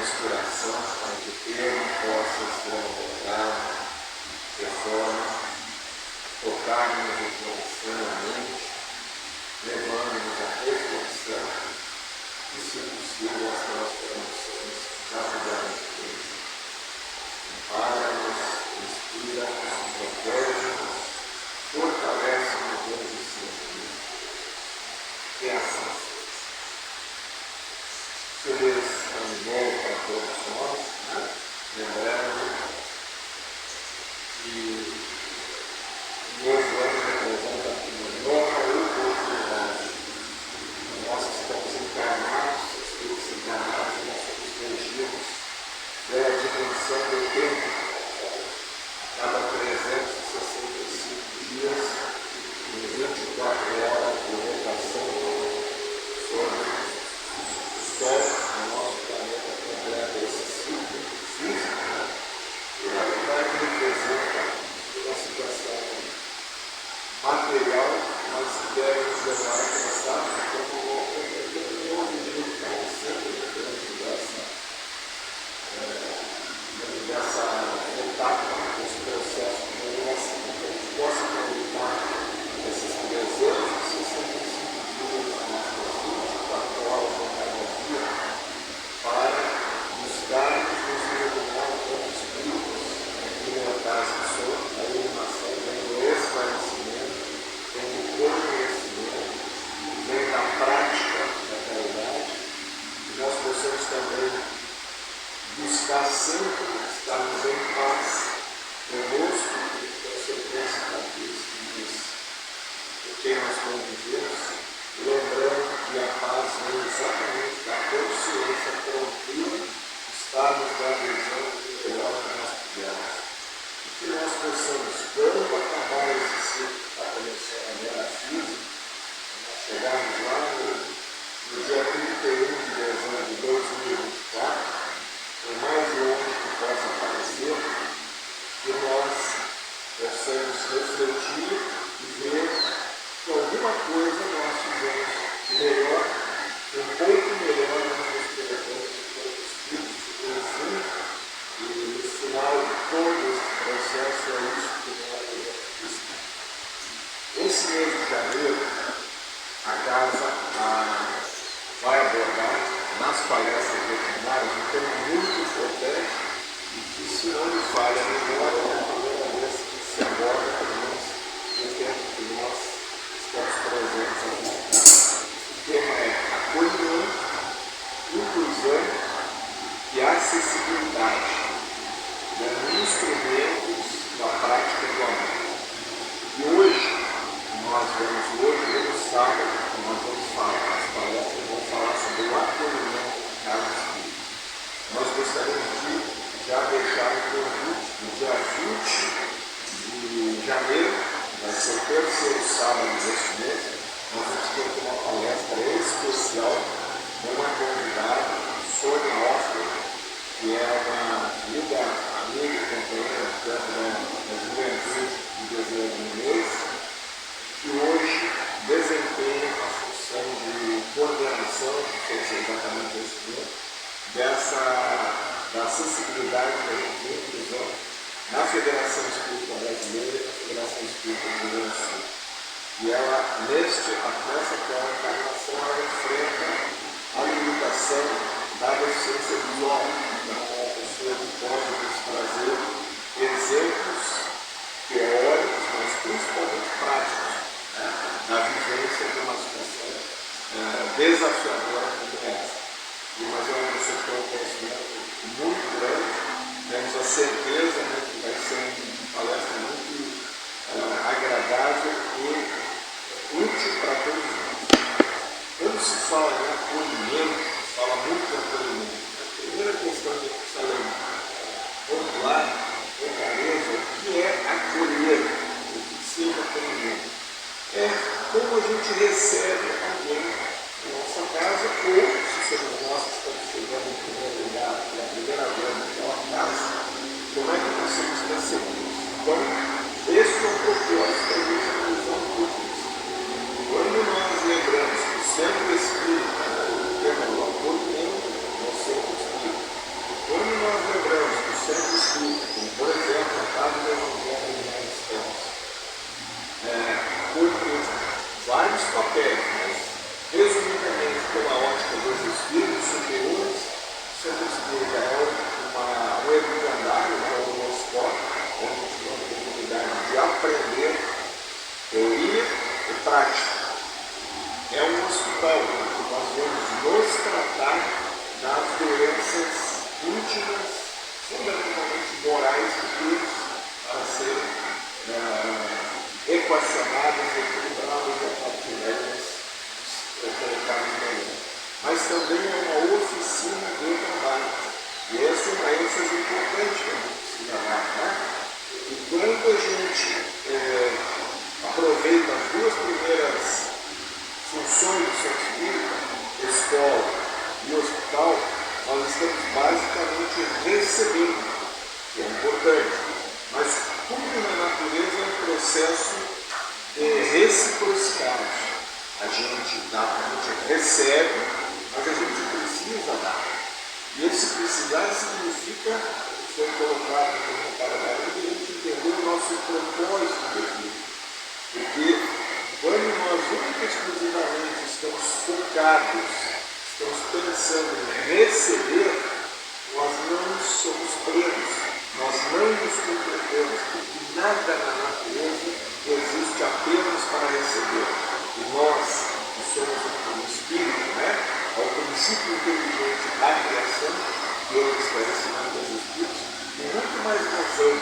inspiração para que o termo possa ser elaborado de forma a tocar-nos o coração e a mente, levando-nos à reflexão e, se possível, as transformações já fizemos coisas. Ampara-nos, inspira-nos, protege-nos, fortalece-nos hoje e sempre. Que é assim. Feliz ano novo para todos nós, né? Lembrando que o novo ano representa uma nova oportunidade. Nós que estamos encarnados, espíritos encarnados, nós somos regidos pela dimensão do tempo. A cada 365 dias, em 24 horas de rotação sobre o Sol, o nosso planeta completa esse ciclo físico, e na verdade representa uma situação material, mas que deve nos levar a pensar como o indivíduo que está sempre dentro dessa etapa, desse processo de evolução, que a gente possa aproveitar esses 365 dias das nossas 24 horas de cada dia para buscarmos nos iluminar como espíritos imortais que somos. A iluminação vem do esclarecimento, vem do conhecimento, vem da prática da caridade, que nós possamos também buscar sempre estarmos em paz conosco, com a consequência daqueles que diz com quem nós convivemos, lembrando que a paz vem exatamente da consciência tranquila, estarmos da visão melhor que nós pudermos. E que nós possamos, quando acabar esse ciclo que está começando a guerra física, nós chegarmos lá no dia 31 de dezembro de 2024, o mais longe que possa parecer, que nós possamos refletir e ver que alguma coisa nós fizemos melhor, um pouco melhor nas nossas enquanto espíritos de conjunto, e no final de todo esse processo é isso que nós devemos buscar. Esse mês de janeiro, a casa vai abordar nas palestras doutrinárias um tema muito importante e que, se não me falha a memória, é a primeira vez que se aborda, pelo menos no tempo que nós estamos presentes aqui. O tema é acolhimento, inclusão e acessibilidade como instrumentos da prática do amor. E hoje, no sábado, nós vamos falar, as palestras vão falar sobre o acolhimento da casa espírita. Nós gostaríamos de já deixar o convite no dia 20 de janeiro, vai ser o terceiro sábado deste mês. Nós vamos ter uma palestra especial com uma convidada, Sônia Hoffman, que é uma amiga e companheira dentro da juventude de Desejo Mineiro, que hoje desempenha a função de coordenação, não sei se é exatamente esse termo, da acessibilidade que a gente tem inclusão na Federação Espírita Brasileira e na Federação Espírita do Rio Grande do Sul. E ela, nessa encarnação, ela enfrenta a limitação da deficiência visual. Então, a pessoa que pode nos trazer exemplos teóricos, mas principalmente práticos, né, da vivência de uma situação desafiadora como essa. Mas é uma pessoa que tem um conhecimento muito grande, temos a certeza, né, que vai ser uma palestra muito agradável e útil para todos nós. Quando se fala em acolhimento, se fala muito de acolhimento. A primeira questão que a gente precisa pontuar com clareza o que é acolher, o que seja acolhimento. É como a gente recebe alguém na nossa casa, ou se somos nós que estamos chegando em primeiro lugar pela primeira vez naquela casa, como é que nós somos recebidos? Então, esse é o propósito da gente analisar um pouco isso. Quando nós lembramos que o centro espírita, o tema do acolhimento, no centro espírita, últimas, fundamentalmente morais de Deus para serem equacionadas, equilibradas e a partir delas colocadas no mundo. Mas também é uma oficina de trabalho. E essa é uma ênfase importante que a gente precisa dar, né? E quando a gente aproveita as duas primeiras funções do centro espírita, escola e hospital, nós estamos basicamente recebendo, que é importante. Mas tudo na natureza é um processo de reciprocidade. A gente dá, a gente recebe, mas a gente precisa dar. E esse precisar significa, foi colocado como paralelo, a gente entender o nosso propósito de vida. Porque quando nós única e exclusivamente estamos focados, estamos pensando em receber, nós não somos plenos, nós não nos completamos, porque nada na natureza existe apenas para receber. E nós, que somos o espírito, né? Ao princípio inteligente da criação, que é o esclarecimento dos espíritos, tem muito mais razão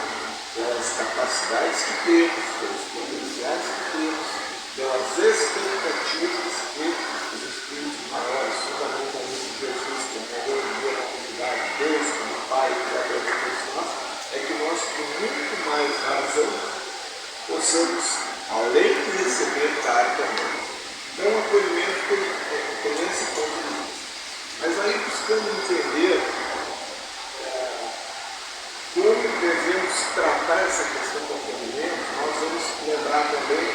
pelas capacidades que temos, pelos potenciais que temos, pelas expectativas que os espíritos maiores, fundamentalmente Jesus, como maioria da comunidade, Deus, como Pai, Criador de todos nós, é que nós, com muito mais razão, possamos, além de receber, dar também. Então, o acolhimento tem esse ponto de vista. Mas aí, buscando entender como devemos tratar essa questão do acolhimento, nós vamos lembrar também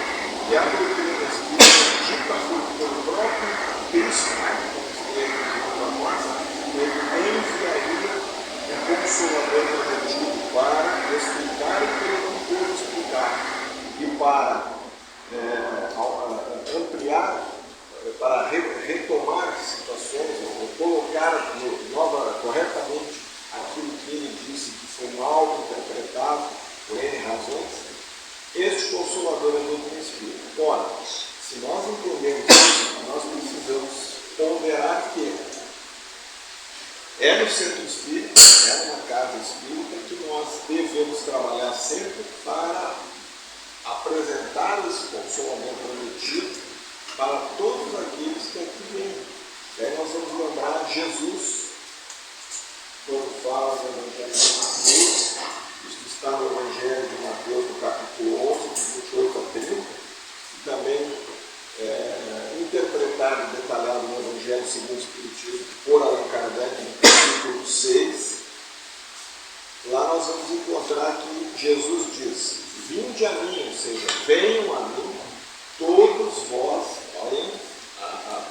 que a doutrina espírita, dita pelo próprio Cristo, como escreve no Apóstolo, ele enviaria um consolador prometido para explicar o que ele não pôde explicar e para ampliar, para retomar situações, ou colocar corretamente aquilo que ele disse que foi mal interpretado por N razões. Este Consolador é a doutrina espírita. Ora, se nós entendemos isso, nós precisamos ponderar que é no centro espírita, é numa casa espírita, que nós devemos trabalhar sempre para apresentar esse Consolador prometido para todos aqueles que aqui vêm. E aí nós vamos lembrar Jesus, quando fala no Evangelho de Mateus, isso está no Evangelho de Mateus, no capítulo 11, de 28 a 30, e também interpretado e detalhado no Evangelho segundo o Espiritismo por Allan Kardec, no capítulo 6. Lá nós vamos encontrar que Jesus diz: vinde a mim, ou seja, venham a mim, todos vós, olhem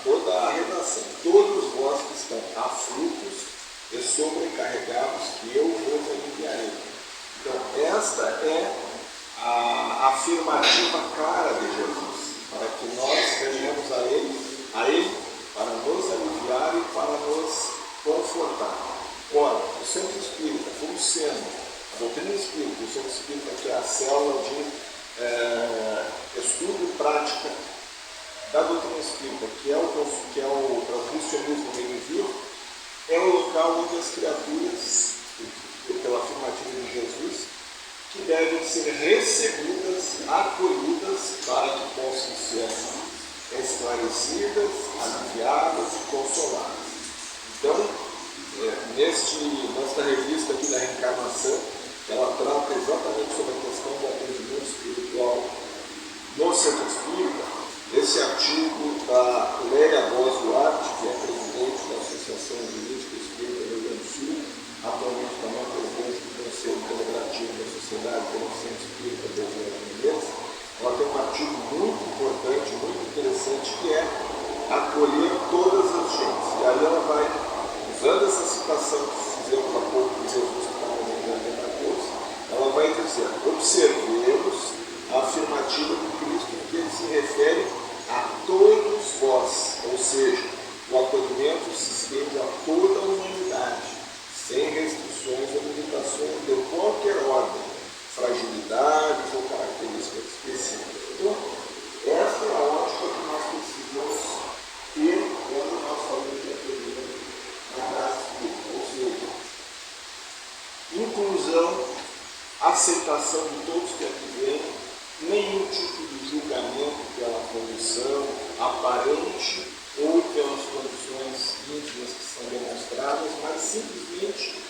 toda a redação, todos vós que estão aflitos e sobrecarregados, que eu vos aliviarei. Então, esta é a afirmativa clara de Jesus, para que nós venhamos a Ele para nos aliviar e para nos confortar. Ora, o Centro Espírita, como sendo a doutrina espírita, o Centro Espírita, que é a célula de estudo e prática da doutrina espírita, que é o cristianismo religioso, é o local onde as criaturas, pela afirmativa de Jesus, que devem ser recebidas, acolhidas, para que possam ser esclarecidas, aliviadas e consoladas. Então, nesta revista aqui da reencarnação, ela trata exatamente sobre a questão do atendimento espiritual no Centro Espírita. Esse artigo da Lélia Boas Duarte, que é presidente da Associação Jurídica Espírita do Rio Grande do Sul, atualmente também presidente do Conselho Deliberativo da Sociedade pelo Centro Espírita Brasileira Mineira, ela tem um artigo muito importante, muito interessante, que é acolher todas as gentes. E aí ela vai, usando essa citação que fizemos há pouco de Jesus que está no Evangelho de Mateus, ela vai dizer: observemos a afirmativa do Cristo que ele se refere a todos vós, ou seja, o acolhimento se estende a toda a humanidade, sem restrições ou limitações de qualquer ordem, fragilidades ou características específicas. Então, essa é a ótica que nós precisamos ter quando nós falamos de acolhimento na casa espírita, ou seja, aceitação de todos que aqui vêm, nenhum tipo de julgamento pela condição aparente ou pelas condições íntimas que são demonstradas, mas simplesmente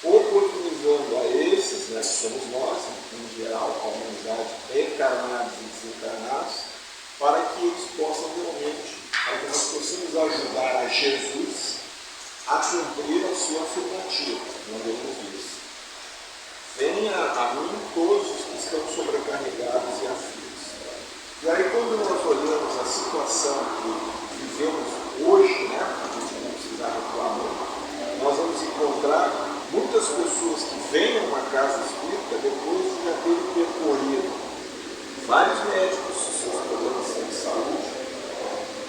oportunizando a esses, né, que somos nós, em geral, a humanidade, encarnados e desencarnados, para que eles possam realmente, para que nós possamos ajudar a Jesus a cumprir a sua afirmativa. Não vemos isso. Venha a mim todos os que estão sobrecarregados e aflitos. E aí, quando nós olhamos a situação que vivemos hoje, né, a gente não precisa reclamar, nós vamos encontrar muitas pessoas que vêm a uma casa espírita depois de já terem percorrido vários médicos, seus problemas de saúde,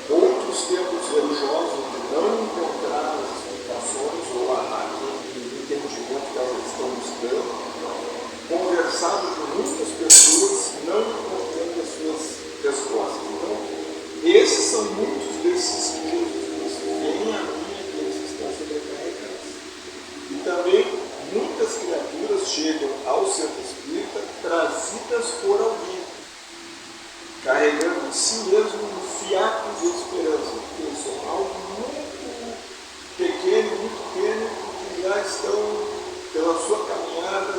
outros tempos religiosos onde não encontraram as explicações ou aquele entendimento que elas estão buscando, conversado com muitas pessoas, não encontrando as suas respostas. Então, esses são muitos desses que Jesus disse: venham a mim aqueles que estão sobrecarregados. E também muitas criaturas chegam ao centro espírita trazidas por alguém, carregando em si mesmo um fiapo de esperança, porque eles são algo muito pequeno, muito tênue, que já estão pela sua caminhada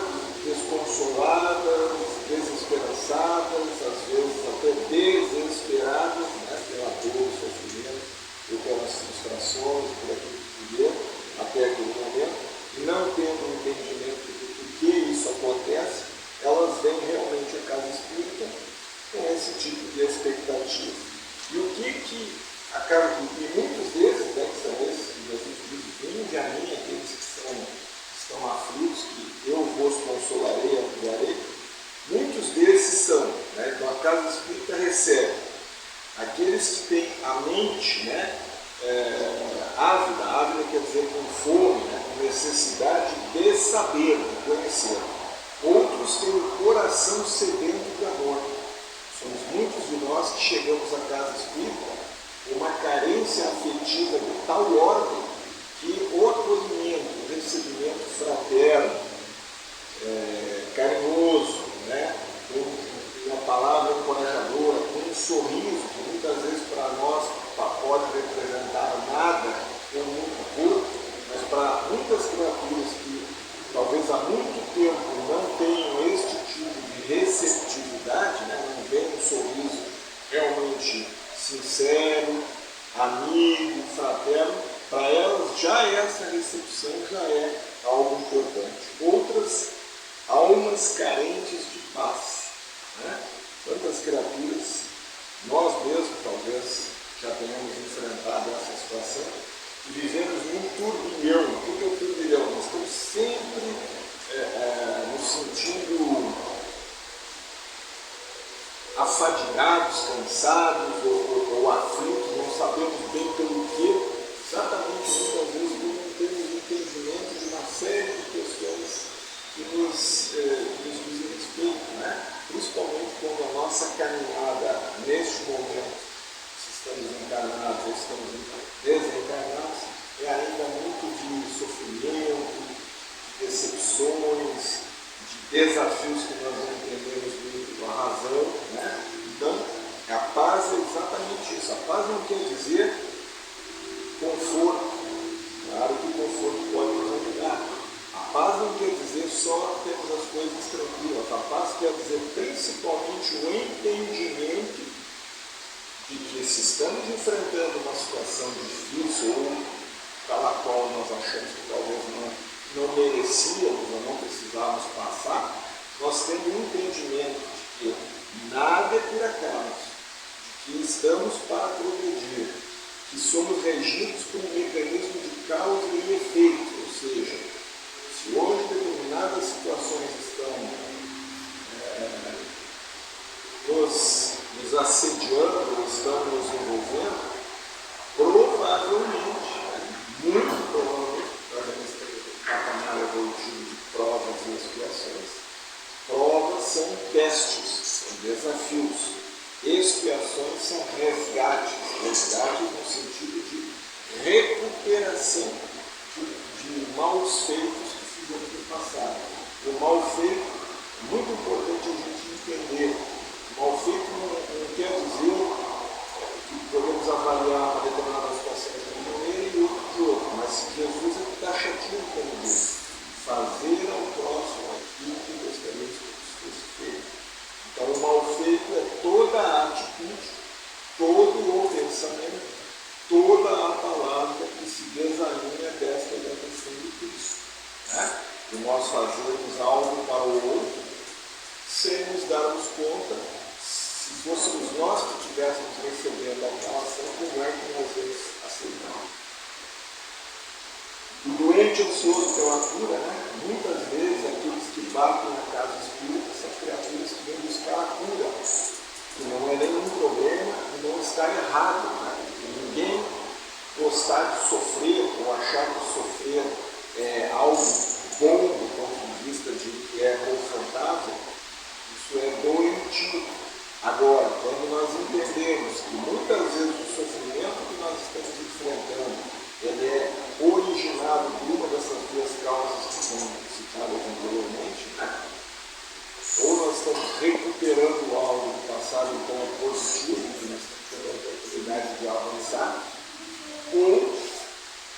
desconsoladas, desesperançadas, às vezes até desesperadas, né, pela dor, sofrimento, ou pelas frustrações, por aquilo que viveram até aquele momento, e não tendo um entendimento do porquê isso acontece, elas vêm realmente à casa espírita com esse tipo de expectativa. E o que acaba que muitos desses, né, que são esses que Jesus diz: vinde a mim aqueles que estão aflitos, que eu vos consolarei, apoiarei. Muitos desses são, né, então a casa espírita recebe aqueles que têm a mente, né, ávida quer dizer com fome, né, com necessidade de saber, de conhecer. Outros têm o coração sedento de amor. Somos muitos de nós que chegamos à casa espírita com uma carência afetiva de tal ordem que o acolhimento, o recebimento fraterno, carinhoso, né, com uma palavra encorajadora, com um sorriso, que muitas vezes para nós pode representar nada ou muito pouco, mas para muitas criaturas que talvez há muito tempo não tenham este tipo de receptividade, né, não veem um sorriso realmente sincero, amigo, fraterno, para elas já essa recepção já é algo importante. Outras, almas carentes de paz, né? Quantas criaturas, nós mesmos talvez já tenhamos enfrentado essa situação, e vivemos num turbilhão. O que é o turbilhão? Nós estamos sempre nos sentindo afadigados, cansados ou aflitos, não sabemos bem pelo quê, exatamente muitas vezes por não termos entendimento de uma série de questões que nos dizem respeito, né? Principalmente quando a nossa caminhada neste momento, se estamos encarnados ou estamos desencarnados, é ainda muito de sofrimento, de decepções, de desafios que nós não entendemos muito a razão, né? Então, a paz é exatamente isso. A paz não quer dizer conforto. Claro que o conforto pode nos ajudar. A paz não quer dizer só termos as coisas tranquilas. A paz quer dizer principalmente o entendimento de que se estamos enfrentando uma situação difícil ou pela qual nós achamos que talvez não merecíamos ou não precisávamos passar, nós temos um entendimento de que nada é por acaso, de que estamos para progredir, que somos regidos por um mecanismo de causa e efeito, ou seja, se hoje determinadas situações estão nos assediando ou estão nos envolvendo, provavelmente, muito provavelmente, nós vamos ter um patamar evolutivo de provas e expiações. Provas são testes, são desafios. Expiações são resgates no sentido de recuperação de maus feitos que fizemos no passado. O mal feito Muito importante a gente entender. Mal feito não quer dizer que podemos avaliar uma determinada situação de uma maneira e outra de outra, mas Jesus é taxativo como Deus. Fazer ao próximo aquilo que gostaríamos que fosse feito. Então, o mal feito é toda a atitude, todo o pensamento, toda a palavra que se desalinha desta orientação de Cristo. Né? E nós fazemos algo para o outro sem nos darmos conta, se fôssemos nós que estivéssemos recebendo aquela ação, como é que nós vamos aceitar. O doente ansioso pela cura, né? Muitas vezes aqueles que batem na casa espírita são criaturas que vêm buscar a cura, que não é nenhum problema e não está errado. Né? Ninguém gostar de sofrer ou achar que sofrer é algo bom do ponto de vista de que é confortável, isso é doentio. Agora, quando nós entendemos que muitas vezes o sofrimento que nós estamos enfrentando, ele é originado por uma dessas duas causas que foram citadas anteriormente, né? Ou nós estamos recuperando algo do passado, então é positivo, que nós estamos tendo a oportunidade de avançar, ou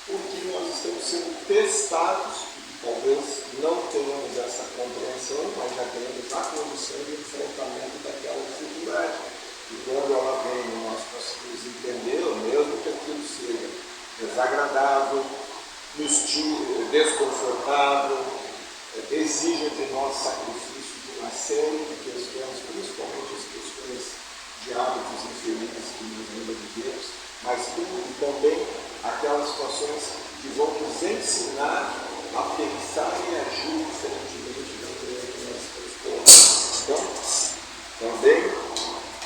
porque nós estamos sendo testados. Talvez não tenhamos essa compreensão, mas já temos a condição de enfrentamento daquela dificuldade. E quando ela vem, nós conseguimos entender, mesmo que aquilo seja desagradável, desconfortável, exige de nós sacrifício de uma série de questões, principalmente as questões de hábitos infelizes que nos ainda vivemos, mas também aquelas situações que vão nos ensinar a pensar e agir diferentemente da maneira que nós estamos colocados. Então, também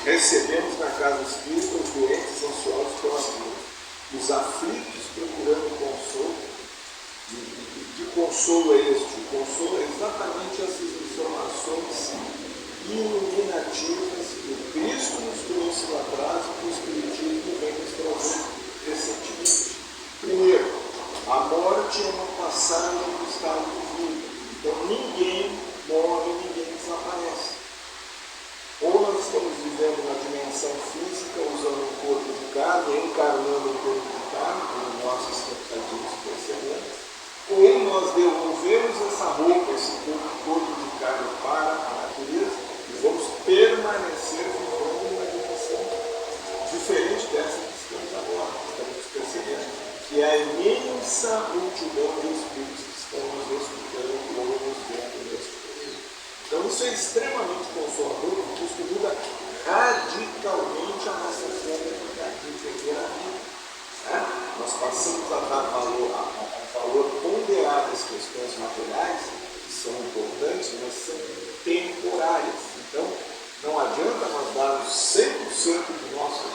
recebemos na casa espírita os doentes ansiosos pela cura, os aflitos procurando consolo. E que consolo é este? O consolo é exatamente essas informações iluminativas que o Cristo nos trouxe lá atrás e que o Espiritismo vem nos trazer recentemente. Primeiro, a morte é uma passagem do estado de vida. Então ninguém morre, ninguém desaparece. Ou nós estamos vivendo uma dimensão física, usando um corpo de carne, encarnando um corpo de carne, como nós estamos percebendo, ou nós devolvemos essa roupa, esse corpo de carne para a natureza e vamos permanecer vivendo uma dimensão diferente dessa que estamos agora, que estamos percebendo. Que é a imensa multidão de espíritos que estão nos escutando ou nos vendo neste período. Então isso é extremamente consolador, porque isso muda radicalmente a nossa forma de entender a vida. Né? Nós passamos a dar valor ponderado às questões materiais, que são importantes, mas são temporárias. Então não adianta nós darmos 100% do nosso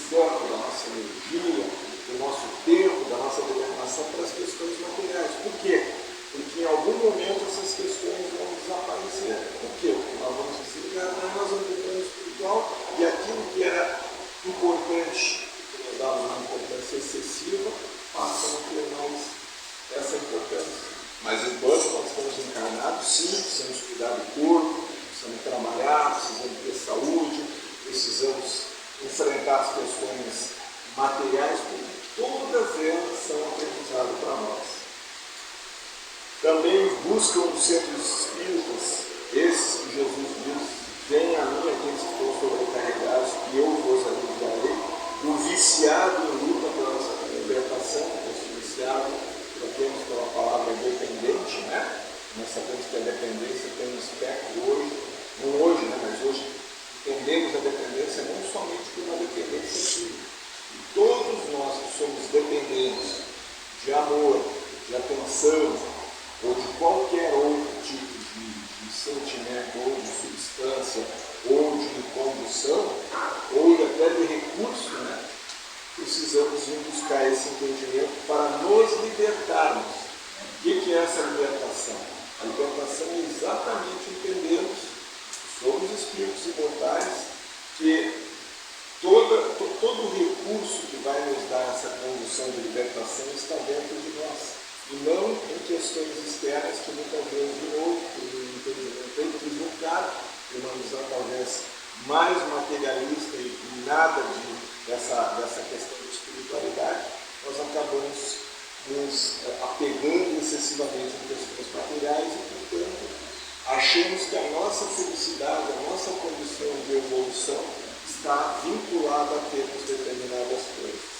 foco, da nossa energia, do nosso tempo, da nossa determinação para as questões materiais. Por quê? Porque em algum momento essas questões vão desaparecer. Por quê? Porque nós vamos desligar, nós vamos ter plano espiritual e aquilo que era importante, que nós dávamos uma importância excessiva, passa a não ter mais essa importância. Mas enquanto nós estamos encarnados, sim, precisamos cuidar do corpo, precisamos trabalhar, precisamos ter saúde, precisamos enfrentar as questões materiais, porque todas elas são aprendizado para nós. Também buscam os centros espíritas, esses que Jesus diz, venham a mim aqueles que estão sobrecarregados, e eu vos aliviarei. O viciado em luta pela libertação, esse viciado, tratamos pela palavra dependente, né? Nós sabemos que a dependência tem um espectro hoje, não hoje, né? Mas hoje entendemos a dependência não somente por uma dependência física. Todos nós que somos dependentes de amor, de atenção, ou de qualquer outro tipo de sentimento, ou de substância, ou de condução, ou até de recurso, né? Precisamos ir buscar esse entendimento para nos libertarmos. O que é essa libertação? A libertação é exatamente entendermos que somos espíritos imortais, que todo o recurso que vai nos dar essa condução de libertação está dentro de nós. e não em questões externas que muitas vezes, de novo, por um entendimento equivocado, por uma visão talvez mais materialista e nada dessa questão de espiritualidade, nós acabamos nos apegando excessivamente em questões materiais e, portanto, achamos que a nossa felicidade, a nossa condição de evolução está vinculada a termos determinadas coisas.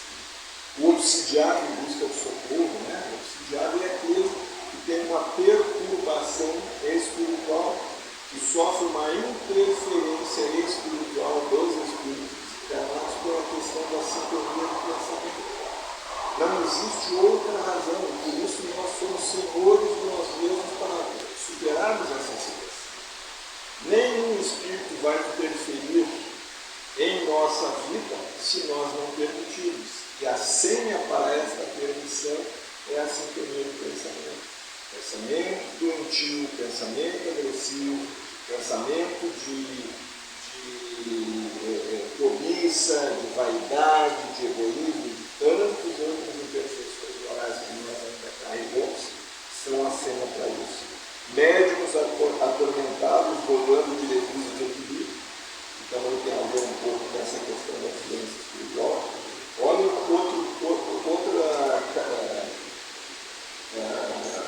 O obsidiado em busca de socorro, né? O obsidiado é aquele que tem uma perturbação espiritual, que sofre uma interferência espiritual dos espíritos encarnados pela questão da sintonia do pensamento. Não existe outra razão, e por isso nós somos senhores de nós mesmos para superarmos essa situação. Nenhum espírito vai interferir em nossa vida se nós não permitirmos. E a senha para esta permissão é a sintonia do pensamento. Pensamento doentio, pensamento agressivo, pensamento de cobiça, de vaidade, de egoísmo, de tantos outras imperfeições morais que nós ainda carregamos, são a senha para isso. Médiuns atormentados, rolando diretrizes de equilíbrio, então ele tem a ver um pouco com essa questão da influência espiritual. Olha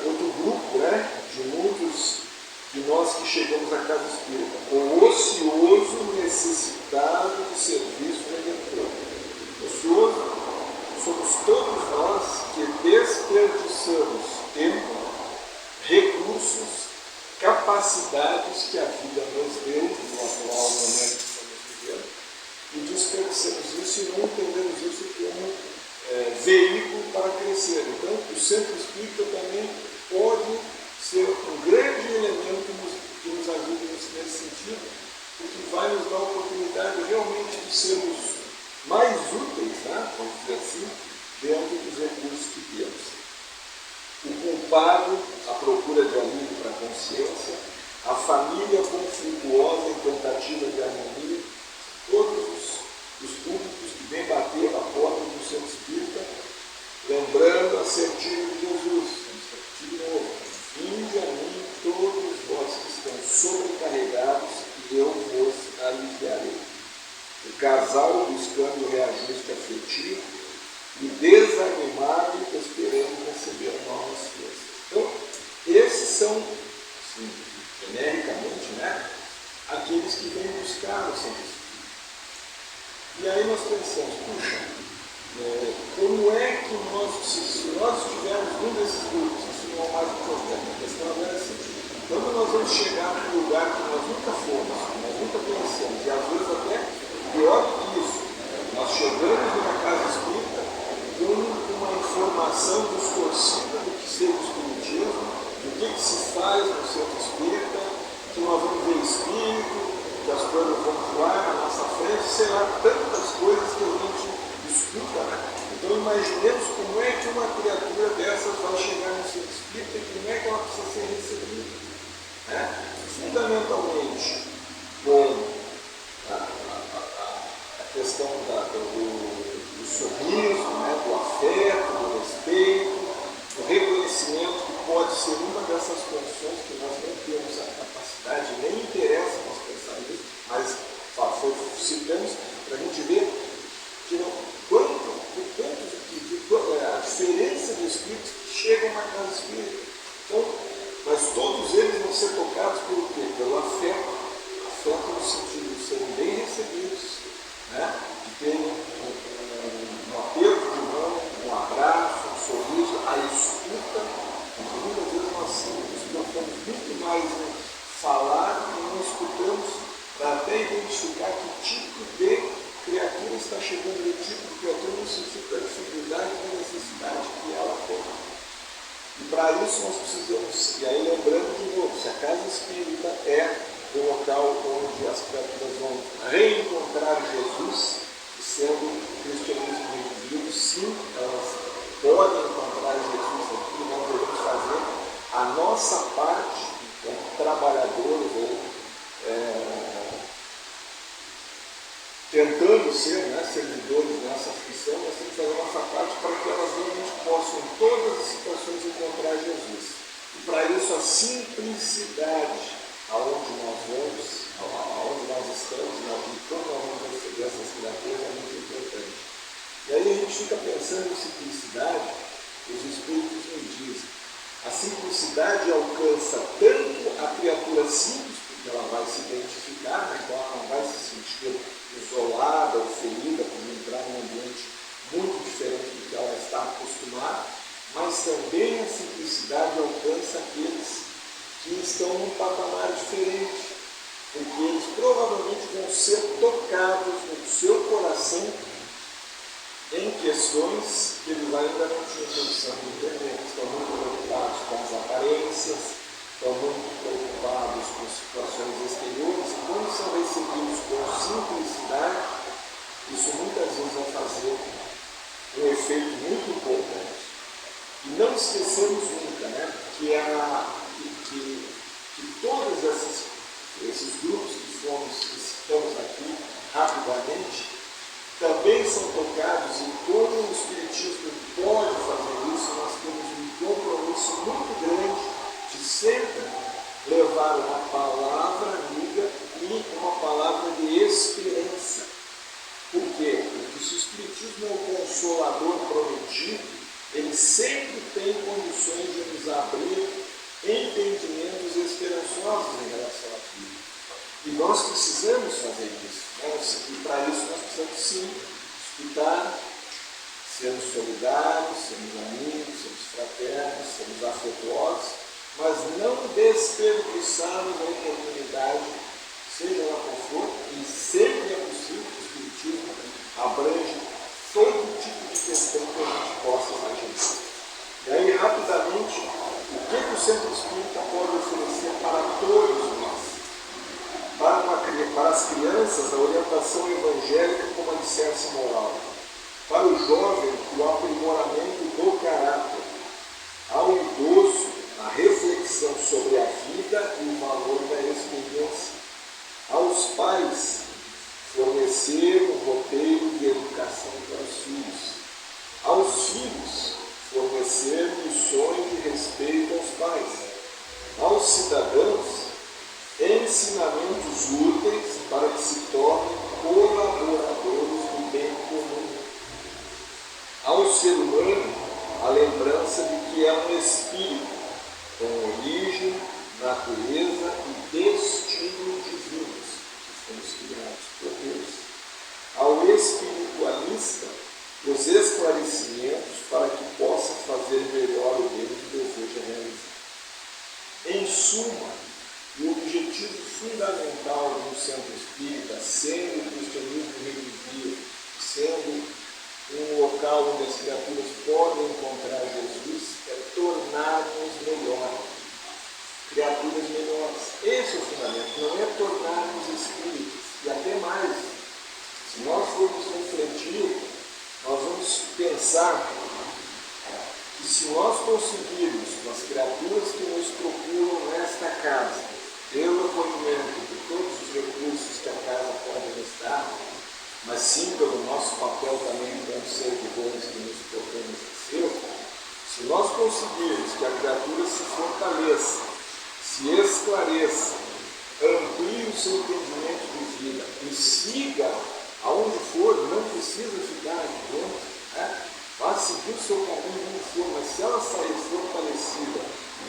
outro grupo, né, de muitos de nós que chegamos à casa espírita, o ocioso necessitado de serviço redentor. Ocioso somos todos nós que desperdiçamos tempo, recursos, capacidades que a vida nos deu no atual momento que estamos vivendo, e desperdiçamos isso e não entendemos isso como veículo para crescer. Então, o centro espírita também pode ser um grande elemento que nos ajude nesse sentido, porque vai nos dar a oportunidade realmente de sermos mais úteis, né, vamos dizer assim, dentro dos recursos que temos. O culpado, a procura de alívio para a consciência, a família conflituosa em tentativa de harmonia, todos os públicos que vêm bater a porta do centro espírita, lembrando a sentir de Jesus, de novo, vinde a mim todos vós que estão sobrecarregados e eu vos aliviarei. O casal buscando reajuste afetivo e desanimado esperando receber novas forças. Então, esses são, assim, genericamente, né, aqueles que vêm buscar o centro espírita. E aí nós pensamos, puxa, como é que se nós estivermos num desses grupos, isso não é mais um problema, a questão agora é assim, quando nós vamos chegar num lugar que nós nunca fomos, que nós nunca conhecemos, e às vezes até pior que isso, nós chegamos numa casa espírita com uma informação distorcida do que seja o espiritismo, do que se faz no centro espírita, que nós vamos ver espírito, que as coisas vão voar na nossa frente, sei lá, tantas coisas que a gente escuta, né? Então imaginemos como é que uma criatura dessas vai chegar no centro espírita e como é que ela precisa ser recebida. Né? Fundamentalmente, com a questão do sorriso, né? Do afeto, do respeito, do reconhecimento, que pode ser uma dessas condições que nós não temos a capacidade, nem interessa nós pensar nisso, mas citamos para a gente ver que a diferença de espíritos que chegam na casa espírita. Então, mas todos eles vão ser tocados pelo quê? Pelo afeto. Afeto no sentido de serem bem recebidos, né? De terem um aperto de mão, um abraço, um sorriso, a escuta, porque muitas vezes nós nos preocupamos muito mais em falar e não escutamos para até identificar que tipo de criatura está chegando, que tipo de criatura no sentido da dificuldade e da necessidade que ela tem. E para isso nós precisamos, e aí lembrando de novo, se a casa espírita é o local onde as criaturas vão reencontrar Jesus, sendo o cristianismo revivido, sim, elas podem encontrar Jesus aqui, nós devemos fazer a nossa parte como trabalhadores ou tentando ser, né, servidores nessa função, nós temos que fazer a nossa parte para que elas realmente possam, em todas as situações, encontrar encontrar Jesus. E para isso a simplicidade aonde nós vamos, aonde nós estamos, e como nós vamos receber essas criaturas é muito importante. E aí a gente fica pensando em simplicidade, os Espíritos nos dizem, a simplicidade alcança tanto a criatura simples, porque ela vai se identificar, né? Então ela não vai se sentir isolada ou ferida por entrar num ambiente muito diferente do que ela está acostumada, mas também a simplicidade alcança aqueles que estão num patamar diferente, porque eles provavelmente vão ser tocados no seu coração em questões que eles ainda não tinham condição de entender, estão muito preocupados com as aparências, estão muito preocupados com situações exteriores, e quando são recebidos com simplicidade, isso muitas vezes vai fazer um efeito muito importante. E não esquecemos nunca, né, que todos esses grupos que citamos aqui rapidamente também são tocados, e como o Espiritismo pode fazer isso, nós temos um compromisso muito grande de sempre levar uma palavra amiga e uma palavra de esperança. Por quê? Porque se o Espiritismo é o consolador prometido, ele sempre tem condições de nos abrir entendimentos esperançosos em relação à vida. E nós precisamos fazer isso. E para isso nós precisamos sim escutar, sermos solidários, sermos amigos, sermos fraternos, sermos afetuosos, mas não desperdiçarmos a oportunidade, seja lá qual for, e sempre é possível que o Espiritismo abrange todo tipo de questão que a gente possa imaginar. E aí, rapidamente, o que o Centro Espírita pode oferecer para todos nós? Para as crianças, a orientação evangélica como alicerce moral. Para o jovem, o aprimoramento do caráter. Ao idoso, a reflexão sobre a vida e o valor da experiência. Aos pais, fornecer um roteiro de educação para os filhos. Aos filhos, fornecer missões de respeito aos pais. Aos cidadãos, ensinamentos úteis para que se tornem colaboradores do bem comum. Ao ser humano, a lembrança de que é um espírito com origem, natureza e destino divinos, que fomos criados por Deus. Ao espiritualista, os esclarecimentos para que possa fazer melhor o bem que deseja realizar. Em suma, o objetivo fundamental do centro espírita, sendo o cristianismo religioso, sendo um local onde as criaturas podem encontrar Jesus, é tornar-nos melhores, criaturas melhores. Esse é o fundamento, não é tornar-nos espíritos. E até mais, se nós formos refletir, nós vamos pensar que se nós conseguirmos, com as criaturas que nos procuram nesta casa, ter o acolhimento de todos os recursos que a casa pode nos dar, mas sim pelo nosso papel também enquanto servidores que nos propomos a ser, se nós conseguirmos que a criatura se fortaleça, se esclareça, amplie o seu entendimento de vida e siga aonde for, não precisa ficar aqui dentro, né? Vá seguir o seu caminho onde for, mas se ela sair fortalecida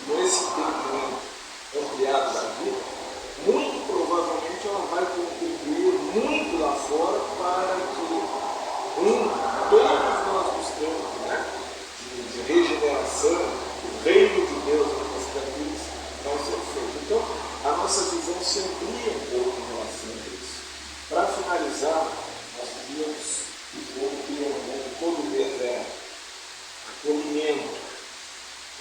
com esse entendimento ampliado da vida, muito provavelmente ela vai contribuir muito lá fora para que todos nós buscamos, né, de regeneração, o reino de Deus nas criaturas vai ser feito. Então, a nossa visão se amplia um pouco em relação a isso. Para finalizar, nós queríamos todo mês acolhimento,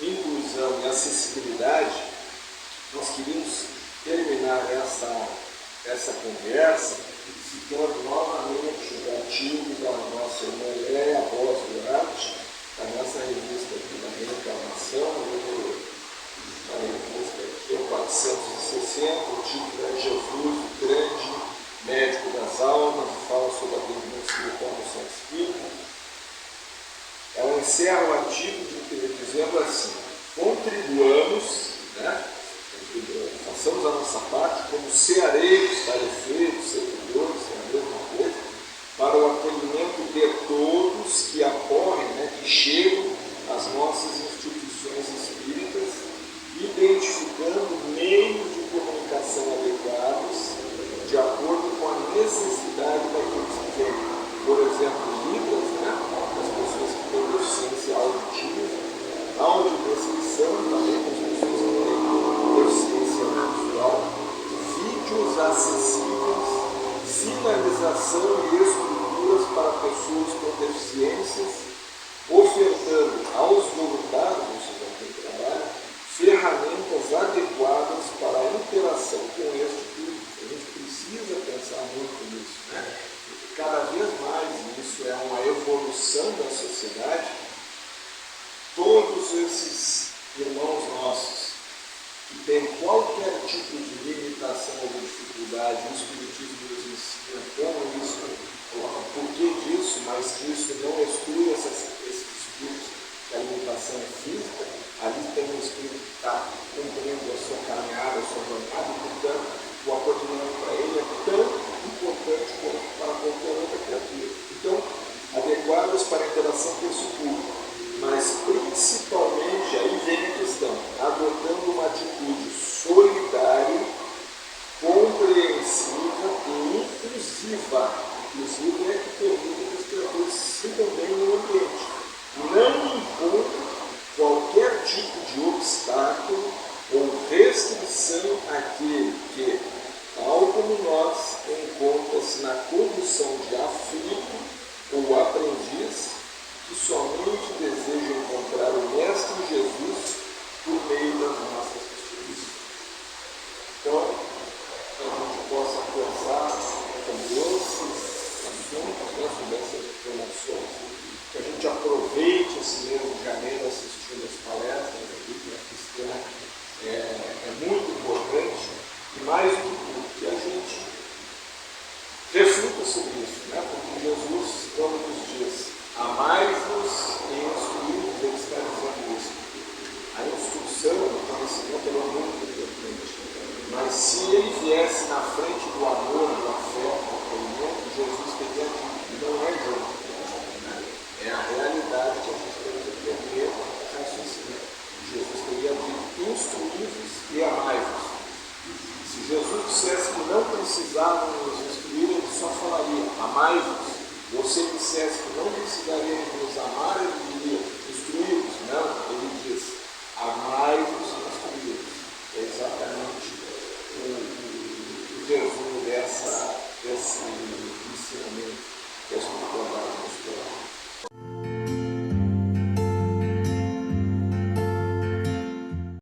inclusão e acessibilidade. Nós queríamos terminar essa conversa citando novamente o artigo da nossa irmã Léa, a voz do arte, da nossa revista aqui da Reencarnação, a revista aqui é 460, o título é Jesus, o grande médico das almas, e fala sobre a atendimento espiritual no centro espírita. Ela encerra o artigo dizendo assim: contribuamos, né? Façamos a nossa parte como ceareiros, tarefeiros, servidores, é a mesma coisa, para o acolhimento de todos que acorrem, né, que chegam às nossas instituições espíritas, identificando meios de comunicação adequados de acordo com a necessidade daqueles que têm, por exemplo, Libras, né, as pessoas que têm deficiência auditiva, audiodescrição, também as pessoas que têm deficiência visual, vídeos acessíveis, sinalização e estruturas para pessoas com deficiências, ofertando aos voluntários, ou seja, quem trabalha, ferramentas adequadas para a interação com este público. A gente precisa pensar muito nisso, né? Porque cada vez mais isso é uma evolução da sociedade. Todos esses irmãos nossos que têm qualquer tipo de limitação ou dificuldade, o Espiritismo nos ensina como isso, o porquê disso, mas que isso não exclui esses espíritos, que a limitação é física. Ali tem um espírito que está cumprindo a sua caminhada, a sua jornada, e, portanto, o acolhimento para ele é tão importante quanto para qualquer outra criatura. Então, adequados para a interação com esse público, mas principalmente, aí vem a questão, adotando uma atitude solidária, compreensiva e inclusiva. Inclusive é que permite que as criaturas se sintam bem no ambiente. Não impondo qualquer tipo de obstáculo ou restrição àquele que, tal como nós, encontra-se na condição de aflito ou aprendiz, que somente deseja encontrar o Mestre Jesus por meio das nossas instituições. Então, que a gente possa pensar sobre esses assuntos, né, sobre essas informações, que a gente aproveite esse mês de janeiro assistindo as palestras aqui, que a Cristina é muito importante, e mais do que tudo, que a gente reflita sobre isso, né? Porque Jesus, quando nos diz, amai-vos e instruí-vos, ele está dizendo isso. A instrução, o conhecimento é muito importante, mas se ele viesse na frente do amor, do afeto, do acolhimento, Jesus teria dito, não é jogo. É a realidade que a gente tem que aprender a raciocinar. Jesus teria dito, instruí-vos e amai-vos. Se Jesus dissesse que não precisavam nos instruir, ele só falaria, amai-vos. Você dissesse que não precisaríamos nos amar, ele diria, instruí-vos. Não, ele diz, amai-vos e instruí-vos. É exatamente o resumo desse